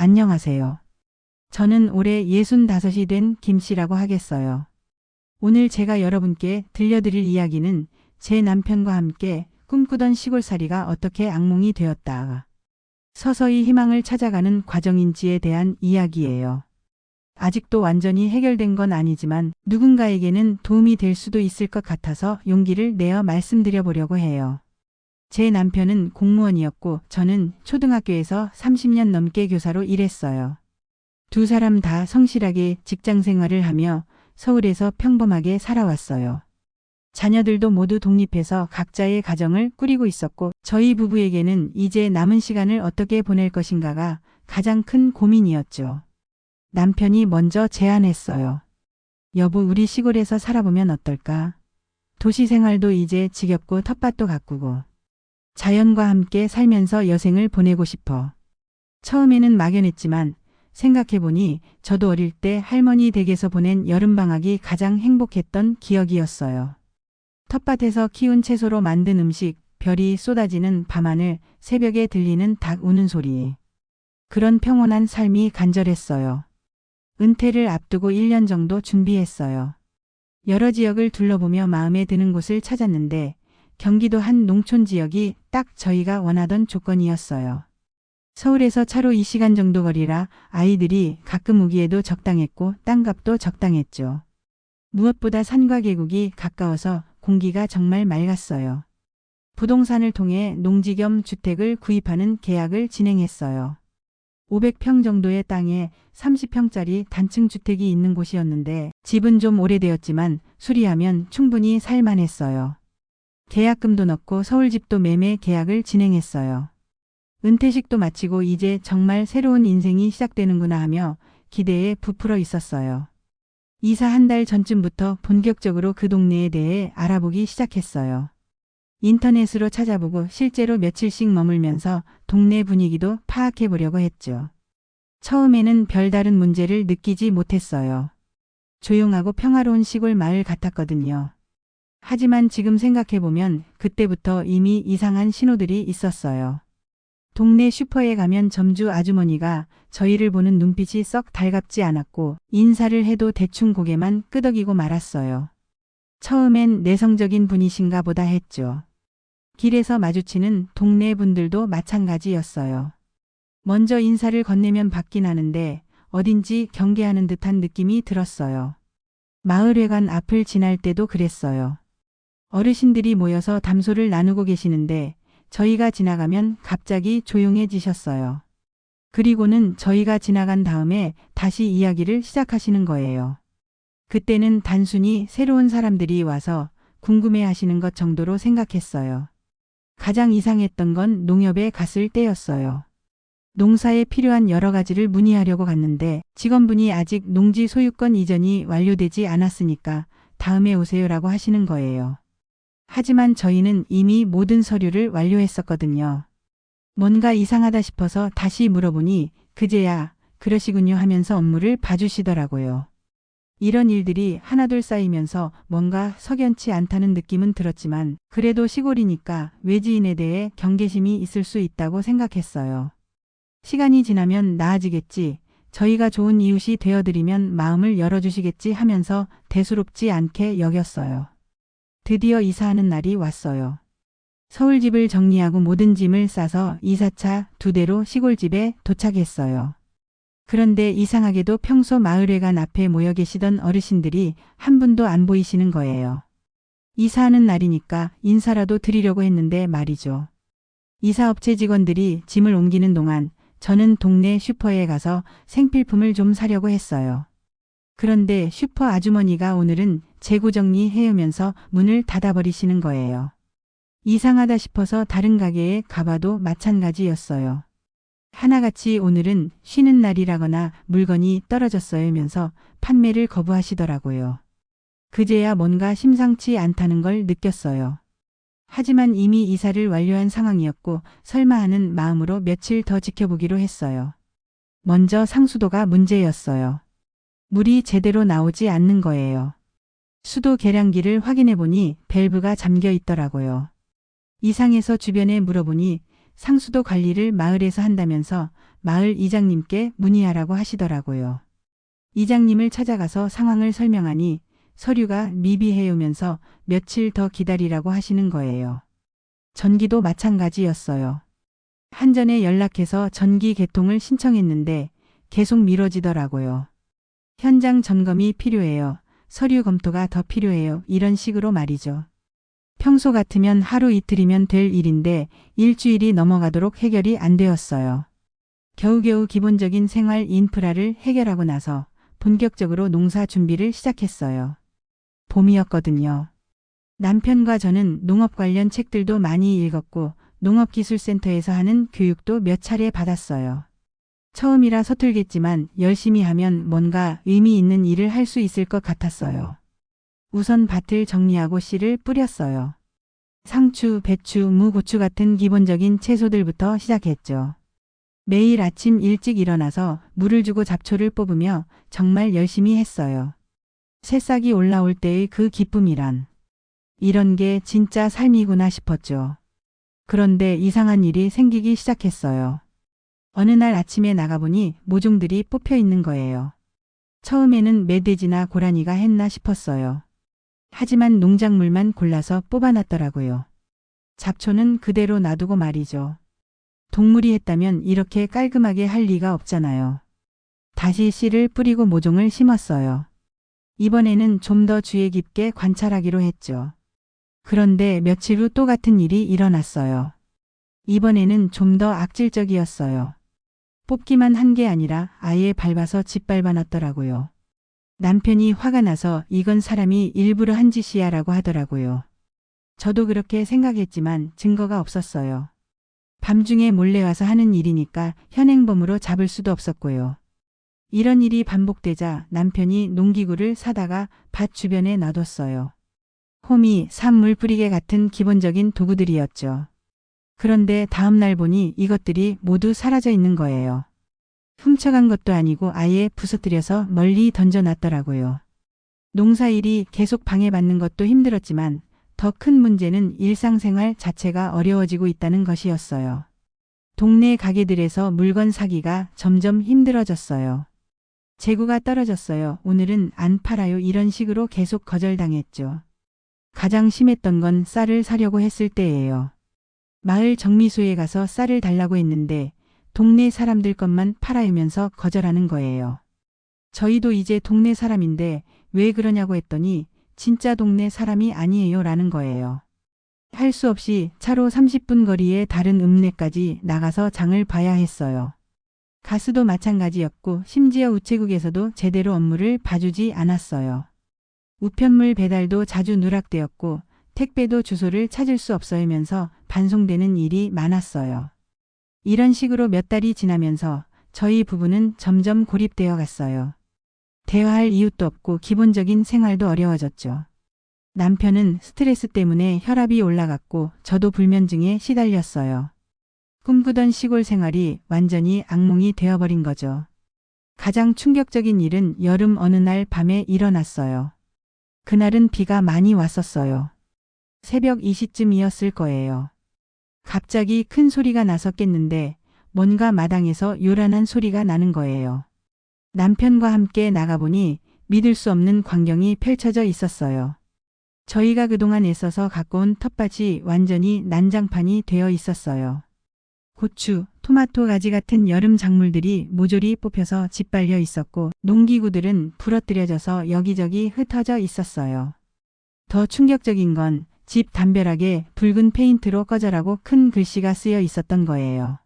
안녕하세요. 저는 올해 65이 된 김씨라고 하겠어요. 오늘 제가 여러분께 들려드릴 이야기는 제 남편과 함께 꿈꾸던 시골살이가 어떻게 악몽이 되었다. 서서히 희망을 찾아가는 과정인지에 대한 이야기예요. 아직도 완전히 해결된 건 아니지만 누군가에게는 도움이 될 수도 있을 것 같아서 용기를 내어 말씀드려 보려고 해요. 제 남편은 공무원이었고 저는 초등학교에서 30년 넘게 교사로 일했어요. 두 사람 다 성실하게 직장 생활을 하며 서울에서 평범하게 살아왔어요. 자녀들도 모두 독립해서 각자의 가정을 꾸리고 있었고 저희 부부에게는 이제 남은 시간을 어떻게 보낼 것인가가 가장 큰 고민이었죠. 남편이 먼저 제안했어요. 여보, 우리 시골에서 살아보면 어떨까? 도시 생활도 이제 지겹고 텃밭도 가꾸고 자연과 함께 살면서 여생을 보내고 싶어. 처음에는 막연했지만 생각해보니 저도 어릴 때 할머니 댁에서 보낸 여름방학이 가장 행복했던 기억이었어요. 텃밭에서 키운 채소로 만든 음식, 별이 쏟아지는 밤하늘, 새벽에 들리는 닭 우는 소리. 그런 평온한 삶이 간절했어요. 은퇴를 앞두고 1년 정도 준비했어요. 여러 지역을 둘러보며 마음에 드는 곳을 찾았는데 경기도 한 농촌 지역이 딱 저희가 원하던 조건이었어요. 서울에서 차로 2시간 정도 거리라 아이들이 가끔 오기에도 적당했고 땅값도 적당했죠. 무엇보다 산과 계곡이 가까워서 공기가 정말 맑았어요. 부동산을 통해 농지 겸 주택을 구입하는 계약을 진행했어요. 500평 정도의 땅에 30평짜리 단층 주택이 있는 곳이었는데 집은 좀 오래되었지만 수리하면 충분히 살만했어요. 계약금도 넣고 서울집도 매매 계약을 진행했어요. 은퇴식도 마치고 이제 정말 새로운 인생이 시작되는구나 하며 기대에 부풀어 있었어요. 이사 한 달 전쯤부터 본격적으로 그 동네에 대해 알아보기 시작했어요. 인터넷으로 찾아보고 실제로 며칠씩 머물면서 동네 분위기도 파악해 보려고 했죠. 처음에는 별다른 문제를 느끼지 못했어요. 조용하고 평화로운 시골 마을 같았거든요. 하지만 지금 생각해보면 그때부터 이미 이상한 신호들이 있었어요. 동네 슈퍼에 가면 점주 아주머니가 저희를 보는 눈빛이 썩 달갑지 않았고 인사를 해도 대충 고개만 끄덕이고 말았어요. 처음엔 내성적인 분이신가 보다 했죠. 길에서 마주치는 동네 분들도 마찬가지였어요. 먼저 인사를 건네면 받긴 하는데 어딘지 경계하는 듯한 느낌이 들었어요. 마을회관 앞을 지날 때도 그랬어요. 어르신들이 모여서 담소를 나누고 계시는데 저희가 지나가면 갑자기 조용해지셨어요. 그리고는 저희가 지나간 다음에 다시 이야기를 시작하시는 거예요. 그때는 단순히 새로운 사람들이 와서 궁금해 하시는 것 정도로 생각했어요. 가장 이상했던 건 농협에 갔을 때였어요. 농사에 필요한 여러 가지를 문의하려고 갔는데 직원분이 아직 농지 소유권 이전이 완료되지 않았으니까 다음에 오세요라고 하시는 거예요. 하지만 저희는 이미 모든 서류를 완료했었거든요. 뭔가 이상하다 싶어서 다시 물어보니 그제야 그러시군요 하면서 업무를 봐주시더라고요. 이런 일들이 하나둘 쌓이면서 뭔가 석연치 않다는 느낌은 들었지만 그래도 시골이니까 외지인에 대해 경계심이 있을 수 있다고 생각했어요. 시간이 지나면 나아지겠지, 저희가 좋은 이웃이 되어드리면 마음을 열어주시겠지 하면서 대수롭지 않게 여겼어요. 드디어 이사하는 날이 왔어요. 서울집을 정리하고 모든 짐을 싸서 이사차 2대로 시골집에 도착했어요. 그런데 이상하게도 평소 마을회관 앞에 모여 계시던 어르신들이 한 분도 안 보이시는 거예요. 이사하는 날이니까 인사라도 드리려고 했는데 말이죠. 이사업체 직원들이 짐을 옮기는 동안 저는 동네 슈퍼에 가서 생필품을 좀 사려고 했어요. 그런데 슈퍼 아주머니가 오늘은 재고 정리해오면서 문을 닫아버리시는 거예요. 이상하다 싶어서 다른 가게에 가봐도 마찬가지였어요. 하나같이 오늘은 쉬는 날이라거나 물건이 떨어졌어요면서 판매를 거부하시더라고요. 그제야 뭔가 심상치 않다는 걸 느꼈어요. 하지만 이미 이사를 완료한 상황이었고 설마 하는 마음으로 며칠 더 지켜보기로 했어요. 먼저 상수도가 문제였어요. 물이 제대로 나오지 않는 거예요. 수도 계량기를 확인해보니 밸브가 잠겨 있더라고요. 이상해서 주변에 물어보니 상수도 관리를 마을에서 한다면서 마을 이장님께 문의하라고 하시더라고요. 이장님을 찾아가서 상황을 설명하니 서류가 미비해오면서 며칠 더 기다리라고 하시는 거예요. 전기도 마찬가지였어요. 한전에 연락해서 전기 개통을 신청했는데 계속 미뤄지더라고요. 현장 점검이 필요해요. 서류 검토가 더 필요해요. 이런 식으로 말이죠. 평소 같으면 하루 이틀이면 될 일인데 일주일이 넘어가도록 해결이 안 되었어요. 겨우겨우 기본적인 생활 인프라를 해결하고 나서 본격적으로 농사 준비를 시작했어요. 봄이었거든요. 남편과 저는 농업 관련 책들도 많이 읽었고 농업기술센터에서 하는 교육도 몇 차례 받았어요. 처음이라 서툴겠지만 열심히 하면 뭔가 의미 있는 일을 할 수 있을 것 같았어요. 우선 밭을 정리하고 씨를 뿌렸어요. 상추, 배추, 무, 고추 같은 기본적인 채소들부터 시작했죠. 매일 아침 일찍 일어나서 물을 주고 잡초를 뽑으며 정말 열심히 했어요. 새싹이 올라올 때의 그 기쁨이란. 이런 게 진짜 삶이구나 싶었죠. 그런데 이상한 일이 생기기 시작했어요. 어느 날 아침에 나가보니 모종들이 뽑혀 있는 거예요. 처음에는 멧돼지나 고라니가 했나 싶었어요. 하지만 농작물만 골라서 뽑아놨더라고요. 잡초는 그대로 놔두고 말이죠. 동물이 했다면 이렇게 깔끔하게 할 리가 없잖아요. 다시 씨를 뿌리고 모종을 심었어요. 이번에는 좀 더 주의 깊게 관찰하기로 했죠. 그런데 며칠 후 또 같은 일이 일어났어요. 이번에는 좀 더 악질적이었어요. 뽑기만 한 게 아니라 아예 밟아서 짓밟아 놨더라고요. 남편이 화가 나서 이건 사람이 일부러 한 짓이야 라고 하더라고요. 저도 그렇게 생각했지만 증거가 없었어요. 밤중에 몰래 와서 하는 일이니까 현행범으로 잡을 수도 없었고요. 이런 일이 반복되자 남편이 농기구를 사다가 밭 주변에 놔뒀어요. 호미, 산물 뿌리개 같은 기본적인 도구들이었죠. 그런데 다음 날 보니 이것들이 모두 사라져 있는 거예요. 훔쳐간 것도 아니고 아예 부서뜨려서 멀리 던져놨더라고요. 농사일이 계속 방해받는 것도 힘들었지만 더 큰 문제는 일상생활 자체가 어려워지고 있다는 것이었어요. 동네 가게들에서 물건 사기가 점점 힘들어졌어요. 재고가 떨어졌어요. 오늘은 안 팔아요. 이런 식으로 계속 거절당했죠. 가장 심했던 건 쌀을 사려고 했을 때예요. 마을 정미소에 가서 쌀을 달라고 했는데 동네 사람들 것만 팔아야면서 거절하는 거예요. 저희도 이제 동네 사람인데 왜 그러냐고 했더니 진짜 동네 사람이 아니에요 라는 거예요. 할 수 없이 차로 30분 거리의 다른 읍내까지 나가서 장을 봐야 했어요. 가수도 마찬가지였고 심지어 우체국에서도 제대로 업무를 봐주지 않았어요. 우편물 배달도 자주 누락되었고 택배도 주소를 찾을 수 없어야면서 반송되는 일이 많았어요. 이런 식으로 몇 달이 지나면서 저희 부부는 점점 고립되어 갔어요. 대화할 이웃도 없고 기본적인 생활도 어려워졌죠. 남편은 스트레스 때문에 혈압이 올라갔고 저도 불면증에 시달렸어요. 꿈꾸던 시골 생활이 완전히 악몽이 되어버린 거죠. 가장 충격적인 일은 여름 어느 날 밤에 일어났어요. 그날은 비가 많이 왔었어요. 새벽 2시쯤이었을 거예요. 갑자기 큰 소리가 나서 깼는데 뭔가 마당에서 요란한 소리가 나는 거예요. 남편과 함께 나가보니 믿을 수 없는 광경이 펼쳐져 있었어요. 저희가 그동안 애써서 갖고 온 텃밭이 완전히 난장판이 되어 있었어요. 고추, 토마토 가지 같은 여름 작물들이 모조리 뽑혀서 짓밟려 있었고 농기구들은 부러뜨려져서 여기저기 흩어져 있었어요. 더 충격적인 건 집 담벼락에 붉은 페인트로 꺼져라고 큰 글씨가 쓰여 있었던 거예요.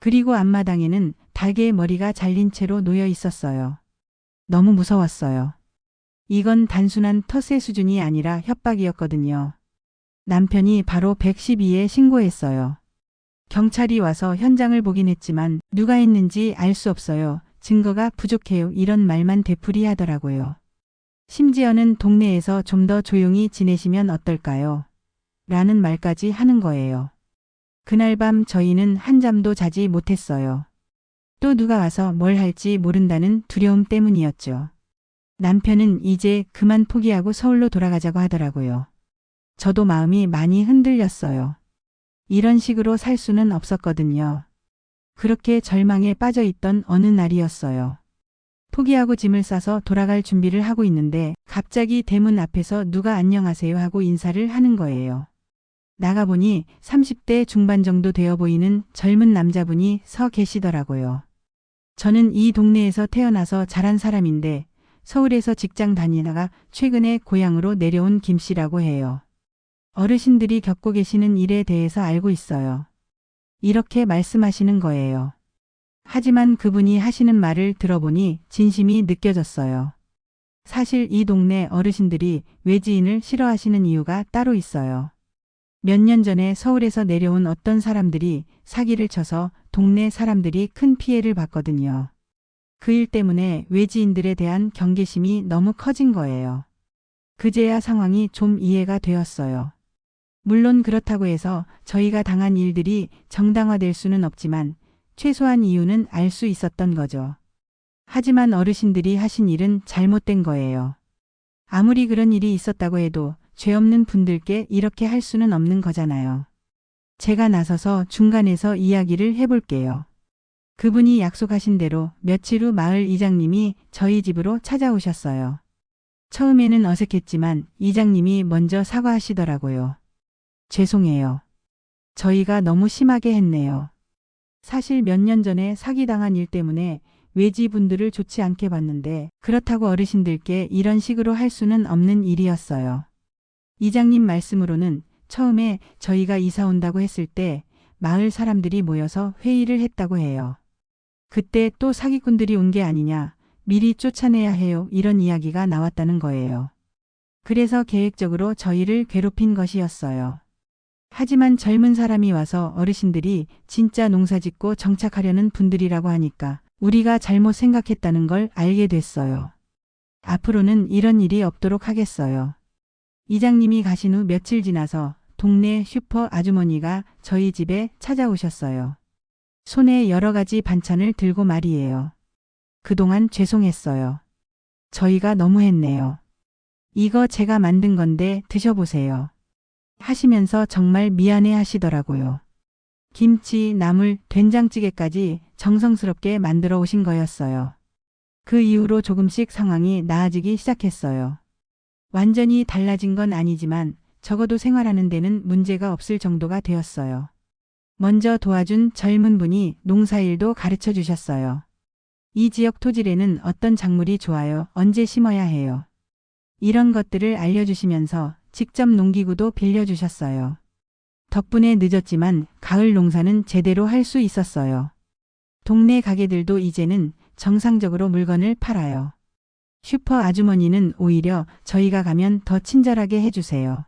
그리고 앞마당에는 닭의 머리가 잘린 채로 놓여 있었어요. 너무 무서웠어요. 이건 단순한 텃세 수준이 아니라 협박이었거든요. 남편이 바로 112에 신고했어요. 경찰이 와서 현장을 보긴 했지만 누가 했는지 알 수 없어요. 증거가 부족해요. 이런 말만 되풀이하더라고요. 심지어는 동네에서 좀 더 조용히 지내시면 어떨까요? 라는 말까지 하는 거예요. 그날 밤 저희는 한잠도 자지 못했어요. 또 누가 와서 뭘 할지 모른다는 두려움 때문이었죠. 남편은 이제 그만 포기하고 서울로 돌아가자고 하더라고요. 저도 마음이 많이 흔들렸어요. 이런 식으로 살 수는 없었거든요. 그렇게 절망에 빠져 있던 어느 날이었어요. 포기하고 짐을 싸서 돌아갈 준비를 하고 있는데 갑자기 대문 앞에서 누가 안녕하세요 하고 인사를 하는 거예요. 나가보니 30대 중반 정도 되어 보이는 젊은 남자분이 서 계시더라고요. 저는 이 동네에서 태어나서 자란 사람인데 서울에서 직장 다니다가 최근에 고향으로 내려온 김 씨라고 해요. 어르신들이 겪고 계시는 일에 대해서 알고 있어요. 이렇게 말씀하시는 거예요. 하지만 그분이 하시는 말을 들어보니 진심이 느껴졌어요. 사실 이 동네 어르신들이 외지인을 싫어하시는 이유가 따로 있어요. 몇 년 전에 서울에서 내려온 어떤 사람들이 사기를 쳐서 동네 사람들이 큰 피해를 봤거든요. 그 일 때문에 외지인들에 대한 경계심이 너무 커진 거예요. 그제야 상황이 좀 이해가 되었어요. 물론 그렇다고 해서 저희가 당한 일들이 정당화될 수는 없지만 최소한 이유는 알 수 있었던 거죠. 하지만 어르신들이 하신 일은 잘못된 거예요. 아무리 그런 일이 있었다고 해도 죄 없는 분들께 이렇게 할 수는 없는 거잖아요. 제가 나서서 중간에서 이야기를 해볼게요. 그분이 약속하신 대로 며칠 후 마을 이장님이 저희 집으로 찾아오셨어요. 처음에는 어색했지만 이장님이 먼저 사과하시더라고요. 죄송해요. 저희가 너무 심하게 했네요. 사실 몇 년 전에 사기당한 일 때문에 외지분들을 좋지 않게 봤는데 그렇다고 어르신들께 이런 식으로 할 수는 없는 일이었어요. 이장님 말씀으로는 처음에 저희가 이사 온다고 했을 때 마을 사람들이 모여서 회의를 했다고 해요. 그때 또 사기꾼들이 온 게 아니냐, 미리 쫓아내야 해요 이런 이야기가 나왔다는 거예요. 그래서 계획적으로 저희를 괴롭힌 것이었어요. 하지만 젊은 사람이 와서 어르신들이 진짜 농사짓고 정착하려는 분들이라고 하니까 우리가 잘못 생각했다는 걸 알게 됐어요. 앞으로는 이런 일이 없도록 하겠어요. 이장님이 가신 후 며칠 지나서 동네 슈퍼 아주머니가 저희 집에 찾아오셨어요. 손에 여러 가지 반찬을 들고 말이에요. 그동안 죄송했어요. 저희가 너무했네요. 이거 제가 만든 건데 드셔보세요. 하시면서 정말 미안해 하시더라고요. 김치, 나물, 된장찌개까지 정성스럽게 만들어 오신 거였어요. 그 이후로 조금씩 상황이 나아지기 시작했어요. 완전히 달라진 건 아니지만 적어도 생활하는 데는 문제가 없을 정도가 되었어요. 먼저 도와준 젊은 분이 농사일도 가르쳐 주셨어요. 이 지역 토질에는 어떤 작물이 좋아요, 언제 심어야 해요. 이런 것들을 알려주시면서 직접 농기구도 빌려주셨어요. 덕분에 늦었지만 가을 농사는 제대로 할 수 있었어요. 동네 가게들도 이제는 정상적으로 물건을 팔아요. 슈퍼 아주머니는 오히려 저희가 가면 더 친절하게 해주세요.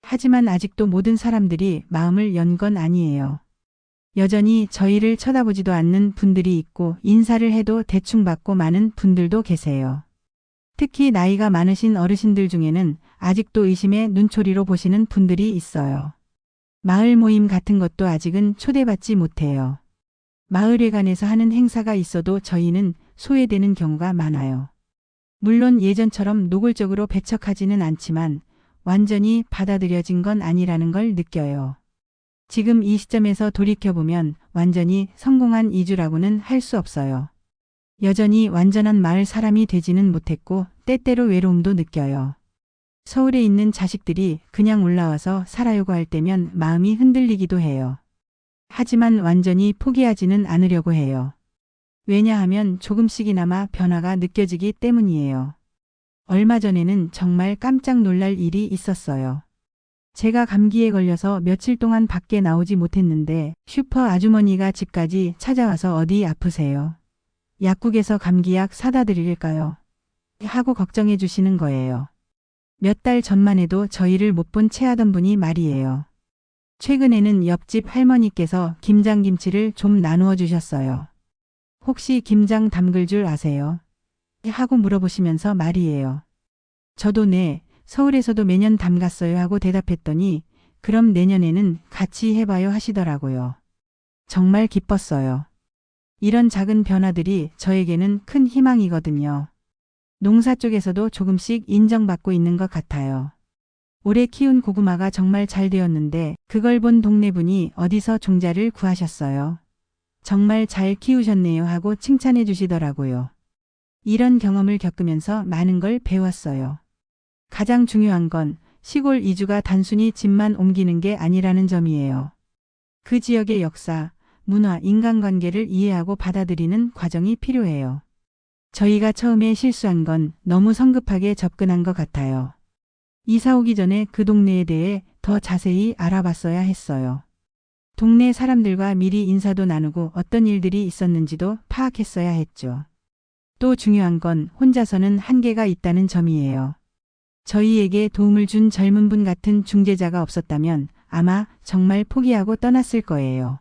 하지만 아직도 모든 사람들이 마음을 연 건 아니에요. 여전히 저희를 쳐다보지도 않는 분들이 있고 인사를 해도 대충 받고 마는 분들도 계세요. 특히 나이가 많으신 어르신들 중에는 아직도 의심의 눈초리로 보시는 분들이 있어요. 마을 모임 같은 것도 아직은 초대받지 못해요. 마을회관에서 하는 행사가 있어도 저희는 소외되는 경우가 많아요. 물론 예전처럼 노골적으로 배척하지는 않지만 완전히 받아들여진 건 아니라는 걸 느껴요. 지금 이 시점에서 돌이켜보면 완전히 성공한 이주라고는 할 수 없어요. 여전히 완전한 마을 사람이 되지는 못했고 때때로 외로움도 느껴요. 서울에 있는 자식들이 그냥 올라와서 살아요고 할 때면 마음이 흔들리기도 해요. 하지만 완전히 포기하지는 않으려고 해요. 왜냐하면 조금씩이나마 변화가 느껴지기 때문이에요. 얼마 전에는 정말 깜짝 놀랄 일이 있었어요. 제가 감기에 걸려서 며칠 동안 밖에 나오지 못했는데 슈퍼 아주머니가 집까지 찾아와서 어디 아프세요? 약국에서 감기약 사다 드릴까요? 하고 걱정해 주시는 거예요. 몇 달 전만 해도 저희를 못 본 채 하던 분이 말이에요. 최근에는 옆집 할머니께서 김장김치를 좀 나누어 주셨어요. 혹시 김장 담글 줄 아세요? 하고 물어보시면서 말이에요. 저도 네, 서울에서도 매년 담갔어요 하고 대답했더니 그럼 내년에는 같이 해봐요 하시더라고요. 정말 기뻤어요. 이런 작은 변화들이 저에게는 큰 희망이거든요. 농사 쪽에서도 조금씩 인정받고 있는 것 같아요. 올해 키운 고구마가 정말 잘 되었는데 그걸 본 동네 분이 어디서 종자를 구하셨어요. 정말 잘 키우셨네요 하고 칭찬해 주시더라고요. 이런 경험을 겪으면서 많은 걸 배웠어요. 가장 중요한 건 시골 이주가 단순히 집만 옮기는 게 아니라는 점이에요. 그 지역의 역사, 문화, 인간관계를 이해하고 받아들이는 과정이 필요해요. 저희가 처음에 실수한 건 너무 성급하게 접근한 것 같아요. 이사 오기 전에 그 동네에 대해 더 자세히 알아봤어야 했어요. 동네 사람들과 미리 인사도 나누고 어떤 일들이 있었는지도 파악했어야 했죠. 또 중요한 건 혼자서는 한계가 있다는 점이에요. 저희에게 도움을 준 젊은 분 같은 중재자가 없었다면 아마 정말 포기하고 떠났을 거예요.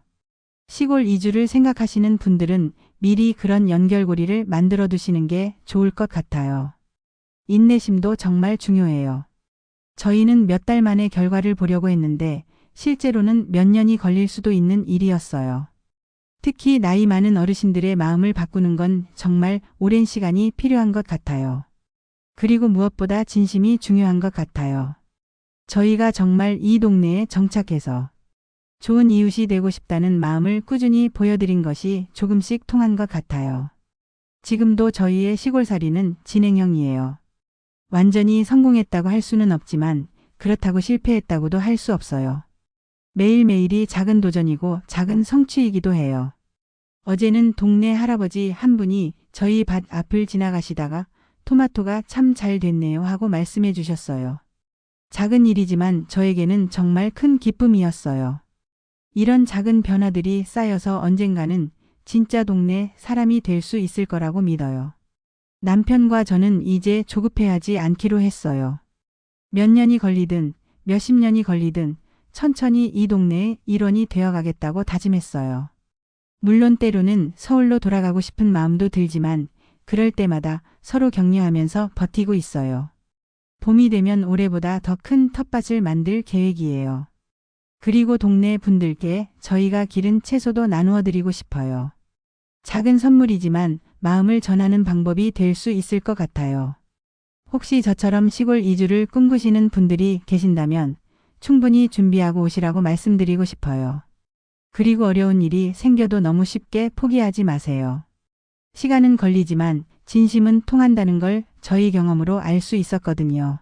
시골 이주를 생각하시는 분들은 미리 그런 연결고리를 만들어 두시는 게 좋을 것 같아요. 인내심도 정말 중요해요. 저희는 몇 달 만에 결과를 보려고 했는데 실제로는 몇 년이 걸릴 수도 있는 일이었어요. 특히 나이 많은 어르신들의 마음을 바꾸는 건 정말 오랜 시간이 필요한 것 같아요. 그리고 무엇보다 진심이 중요한 것 같아요. 저희가 정말 이 동네에 정착해서 좋은 이웃이 되고 싶다는 마음을 꾸준히 보여드린 것이 조금씩 통한 것 같아요. 지금도 저희의 시골살이는 진행형이에요. 완전히 성공했다고 할 수는 없지만 그렇다고 실패했다고도 할 수 없어요. 매일매일이 작은 도전이고 작은 성취이기도 해요. 어제는 동네 할아버지 한 분이 저희 밭 앞을 지나가시다가 토마토가 참 잘 됐네요 하고 말씀해 주셨어요. 작은 일이지만 저에게는 정말 큰 기쁨이었어요. 이런 작은 변화들이 쌓여서 언젠가는 진짜 동네 사람이 될 수 있을 거라고 믿어요. 남편과 저는 이제 조급해하지 않기로 했어요. 몇 년이 걸리든 몇십 년이 걸리든 천천히 이 동네의 일원이 되어가겠다고 다짐했어요. 물론 때로는 서울로 돌아가고 싶은 마음도 들지만 그럴 때마다 서로 격려하면서 버티고 있어요. 봄이 되면 올해보다 더 큰 텃밭을 만들 계획이에요. 그리고 동네 분들께 저희가 기른 채소도 나누어 드리고 싶어요. 작은 선물이지만 마음을 전하는 방법이 될 수 있을 것 같아요. 혹시 저처럼 시골 이주를 꿈꾸시는 분들이 계신다면 충분히 준비하고 오시라고 말씀드리고 싶어요. 그리고 어려운 일이 생겨도 너무 쉽게 포기하지 마세요. 시간은 걸리지만 진심은 통한다는 걸 저희 경험으로 알 수 있었거든요.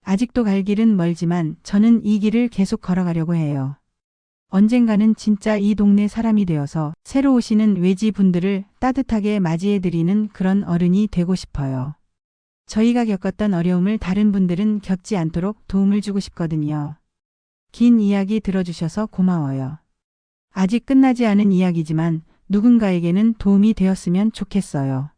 아직도 갈 길은 멀지만 저는 이 길을 계속 걸어가려고 해요. 언젠가는 진짜 이 동네 사람이 되어서 새로 오시는 외지 분들을 따뜻하게 맞이해드리는 그런 어른이 되고 싶어요. 저희가 겪었던 어려움을 다른 분들은 겪지 않도록 도움을 주고 싶거든요. 긴 이야기 들어주셔서 고마워요. 아직 끝나지 않은 이야기지만 누군가에게는 도움이 되었으면 좋겠어요.